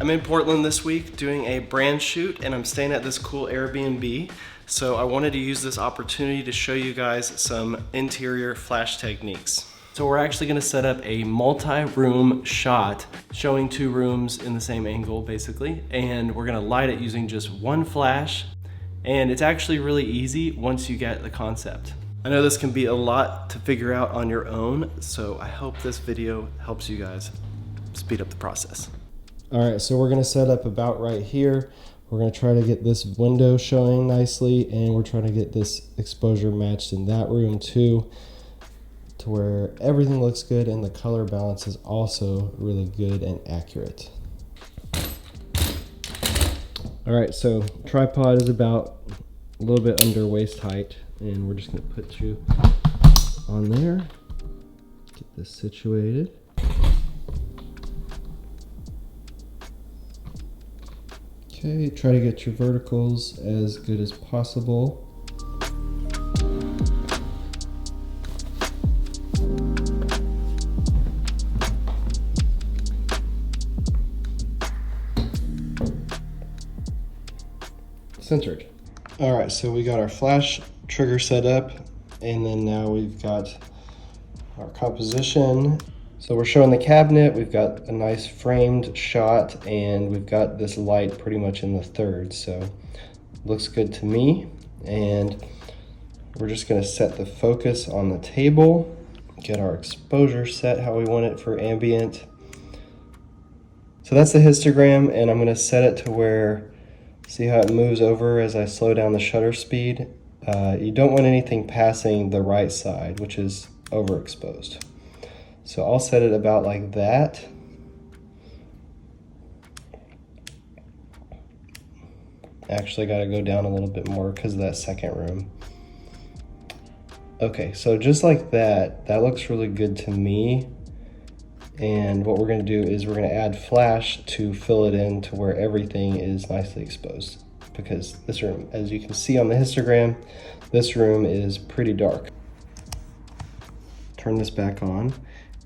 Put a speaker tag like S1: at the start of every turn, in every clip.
S1: I'm in Portland this week doing a brand shoot, and I'm staying at this cool Airbnb. So I wanted to use this opportunity to show you guys some interior flash techniques. So we're actually gonna set up a multi-room shot showing 2 rooms in the same angle basically, and we're gonna light it using just 1 flash, and it's actually really easy once you get the concept. I know this can be a lot to figure out on your own, so I hope this video helps you guys speed up the process. All right, so we're gonna set up about right here. We're gonna try to get this window showing nicely, and we're trying to get this exposure matched in that room too, to where everything looks good and the color balance is also really good and accurate. All right, so tripod is about a little bit under waist height, and we're just gonna put you on there, get this situated. Okay, try to get your verticals as good as possible. Centered. All right, so we got our flash trigger set up, and then now we've got our composition. So we're showing the cabinet, we've got a nice framed shot, and we've got this light pretty much in the third, so looks good to me. And we're just gonna set the focus on the table, get our exposure set how we want it for ambient. So that's the histogram, and I'm gonna set it to where, see how it moves over as I slow down the shutter speed? You don't want anything passing the right side, which is overexposed. So I'll set it about like that. Actually got to go down a little bit more because of that second room. Okay, so just like that, that looks really good to me. And what we're going to do is we're going to add flash to fill it in to where everything is nicely exposed. Because this room, as you can see on the histogram, this room is pretty dark. Turn this back on.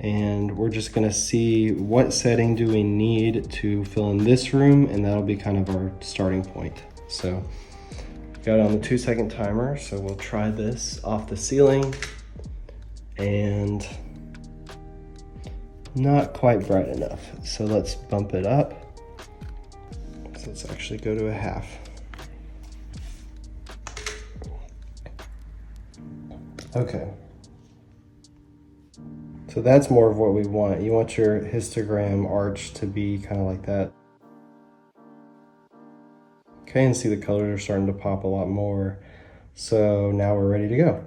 S1: And we're just gonna see what setting do we need to fill in this room, and that'll be kind of our starting point. So got it on the 2-second timer, so we'll try this off the ceiling, and not quite bright enough. So let's bump it up. So let's actually go to a half. Okay. So that's more of what we want. You want your histogram arch to be kind of like that. Okay, and see the colors are starting to pop a lot more. So now we're ready to go.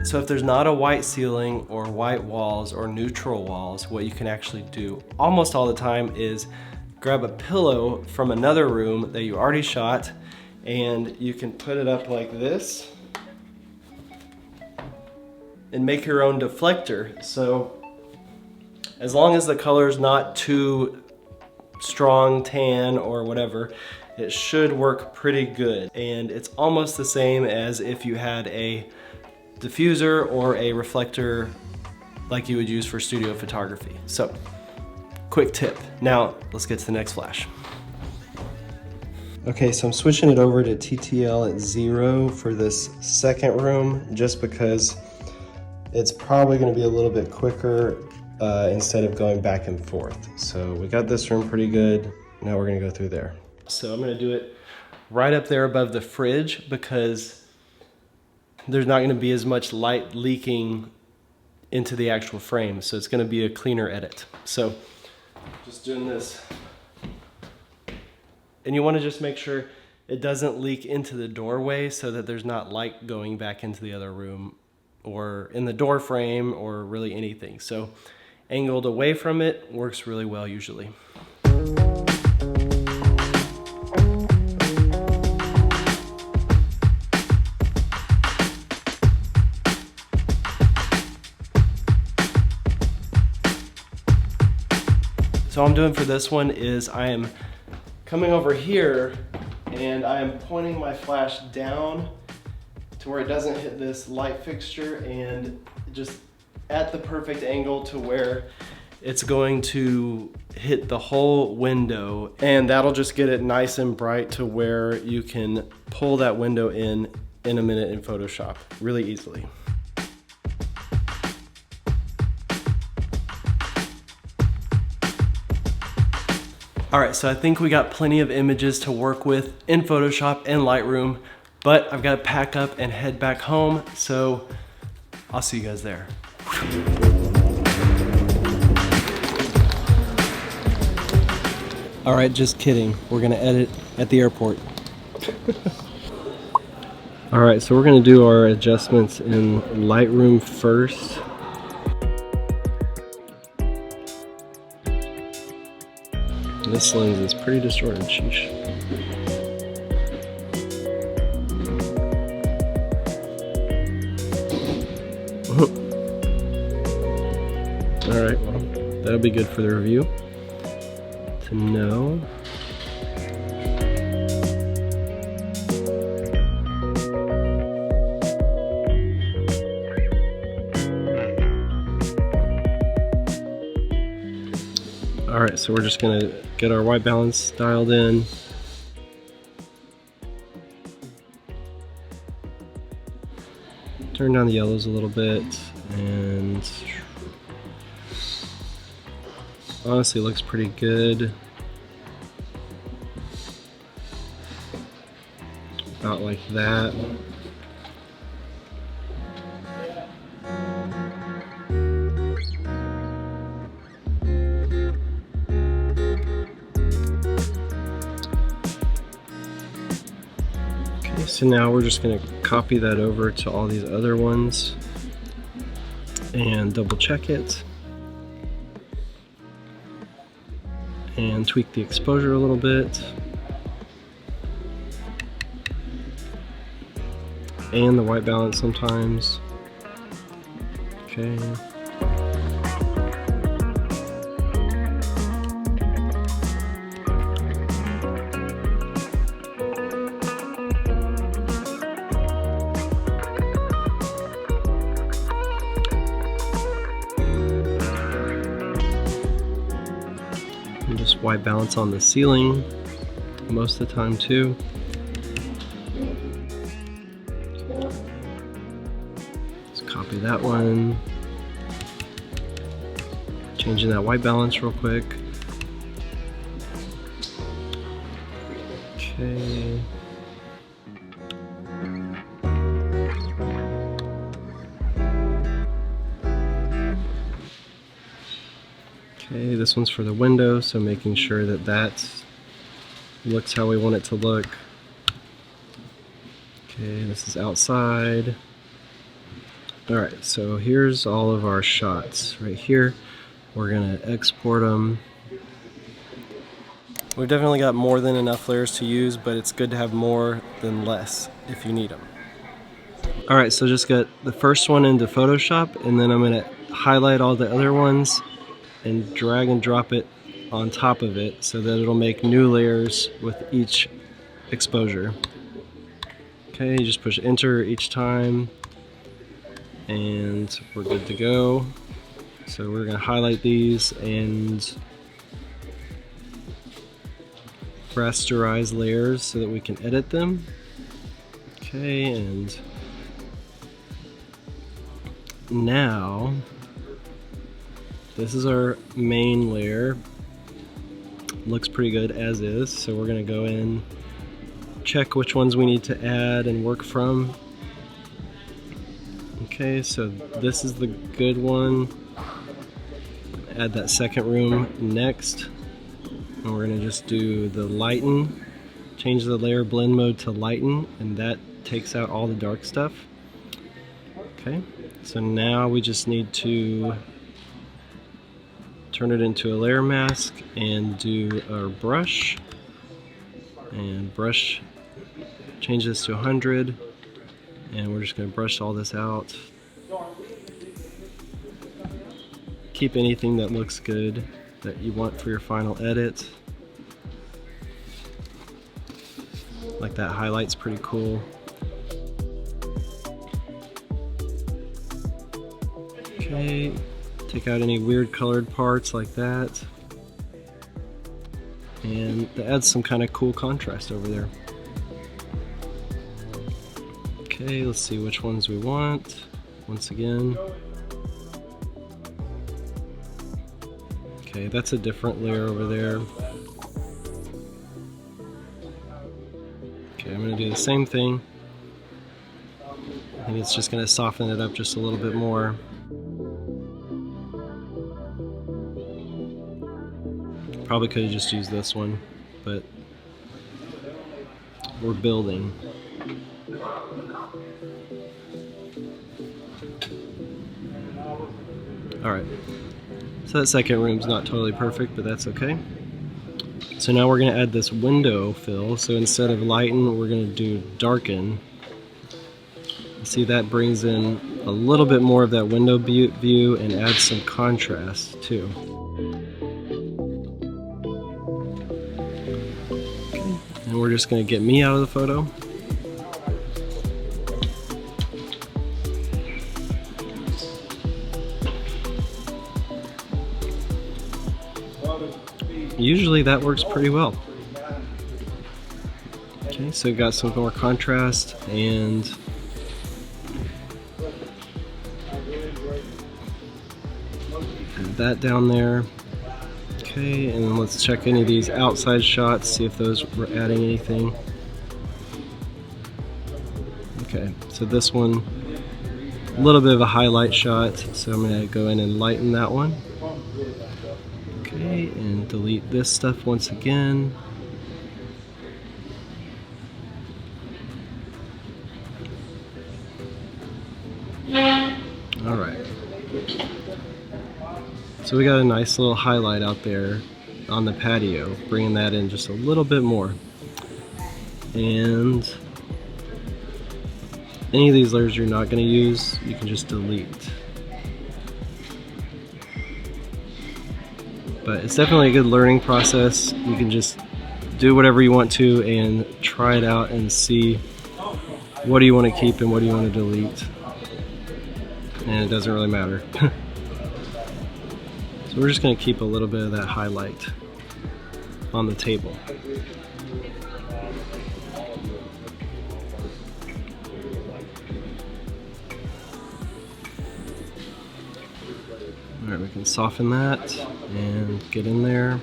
S1: So if there's not a white ceiling or white walls or neutral walls, what you can actually do almost all the time is grab a pillow from another room that you already shot, and you can put it up like this and make your own deflector. So as long as the color's not too strong tan or whatever, it should work pretty good. And it's almost the same as if you had a diffuser or a reflector like you would use for studio photography. So quick tip. Now let's get to the next flash. Okay, so I'm switching it over to TTL at 0 for this second room, just because it's probably going to be a little bit quicker instead of going back and forth. So we got this room pretty good. Now we're going to go through there. So I'm going to do it right up there above the fridge, because there's not going to be as much light leaking into the actual frame. So it's going to be a cleaner edit. So just doing this, and you want to just make sure it doesn't leak into the doorway so that there's not light going back into the other room or in the door frame or really anything. So angled away from it works really well usually. So what I'm doing for this one is I am coming over here and I am pointing my flash down to where it doesn't hit this light fixture and just at the perfect angle to where it's going to hit the whole window, and that'll just get it nice and bright to where you can pull that window in a minute in Photoshop really easily. All right, so I think we got plenty of images to work with in Photoshop and Lightroom, but I've got to pack up and head back home, so I'll see you guys there. All right, just kidding. We're gonna edit at the airport. All right, so we're gonna do our adjustments in Lightroom first. This lens is pretty distorted, sheesh. All right, well, that'll be good for the review to know. All right, so we're just gonna get our white balance dialed in. Turn down the yellows a little bit, and honestly looks pretty good. About like that. Okay, so now we're just going to copy that over to all these other ones and double check it. And tweak the exposure a little bit. And the white balance sometimes. Okay. And just white balance on the ceiling most of the time too. Copy that one. Changing that white balance real quick. Okay. Okay, this one's for the window, so making sure that that looks how we want it to look. Okay, this is outside. Alright, so here's all of our shots right here. We're gonna export them. We've definitely got more than enough layers to use, but it's good to have more than less if you need them. Alright, so just got the first one into Photoshop, and then I'm gonna highlight all the other ones and drag and drop it on top of it so that it'll make new layers with each exposure. Okay, you just push enter each time. And we're good to go. So we're going to highlight these and rasterize layers so that we can edit them. Okay, and now this is our main layer. Looks pretty good as is, so we're going to go in, check which ones we need to add and work from. Okay, so this is the good one. Add that second room next. And we're gonna just do the lighten. Change the layer blend mode to lighten, and that takes out all the dark stuff. Okay, so now we just need to turn it into a layer mask and do our brush. And brush, change this to 100. And we're just going to brush all this out. Keep anything that looks good that you want for your final edit. Like that highlight's pretty cool. Okay, take out any weird colored parts like that. And that adds some kind of cool contrast over there. Okay, let's see which ones we want. Once again. Okay, that's a different layer over there. Okay, I'm going to do the same thing. I think it's just going to soften it up just a little bit more. Probably could have just used this one, but we're building. Alright, so that second room's not totally perfect, but that's okay. So now we're going to add this window fill. So instead of lighten, we're going to do darken. See, that brings in a little bit more of that window view and adds some contrast too. Okay. And we're just going to get me out of the photo. Usually that works pretty well. Okay, so got some more contrast and add that down there. Okay, and then let's check any of these outside shots, see if those were adding anything. Okay, so this one, a little bit of a highlight shot, so I'm going to go in and lighten that one. Okay, and delete this stuff once again. Alright. So we got a nice little highlight out there on the patio, bringing that in just a little bit more. And any of these layers you're not going to use, you can just delete. But it's definitely a good learning process. You can just do whatever you want to and try it out and see what do you want to keep and what do you want to delete. And it doesn't really matter. So we're just going to keep a little bit of that highlight on the table. Alright, we can soften that and get in there,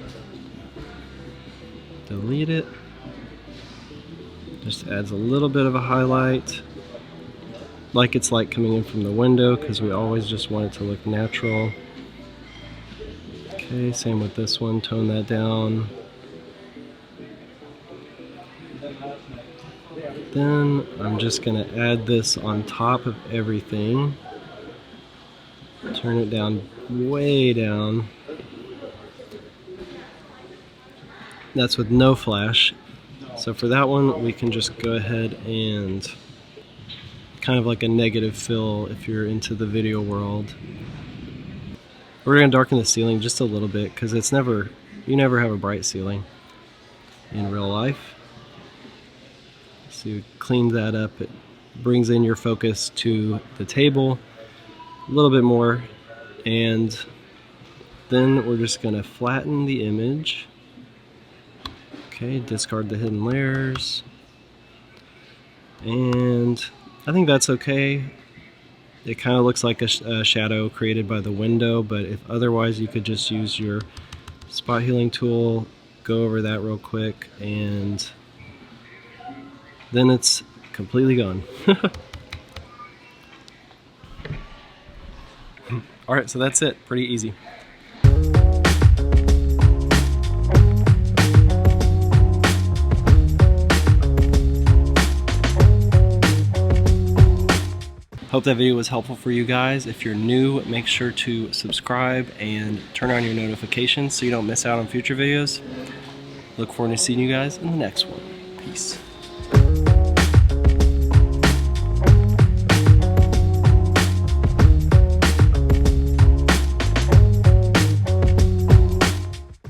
S1: delete it, just adds a little bit of a highlight, like it's light coming in from the window, because we always just want it to look natural. Okay, same with this one, tone that down. Then I'm just going to add this on top of everything. Turn it down, way down. That's with no flash. So for that one, we can just go ahead and kind of like a negative fill if you're into the video world. We're going to darken the ceiling just a little bit because it's never, you never have a bright ceiling in real life. So you clean that up, it brings in your focus to the table a little bit more, and then we're just going to flatten the image. Okay, discard the hidden layers, and I think that's okay. It kind of looks like a shadow created by the window, but if otherwise, you could just use your spot healing tool, go over that real quick, and then it's completely gone. Alright, so that's it. Pretty easy. Hope that video was helpful for you guys. If you're new, make sure to subscribe and turn on your notifications so you don't miss out on future videos. Look forward to seeing you guys in the next one. Peace.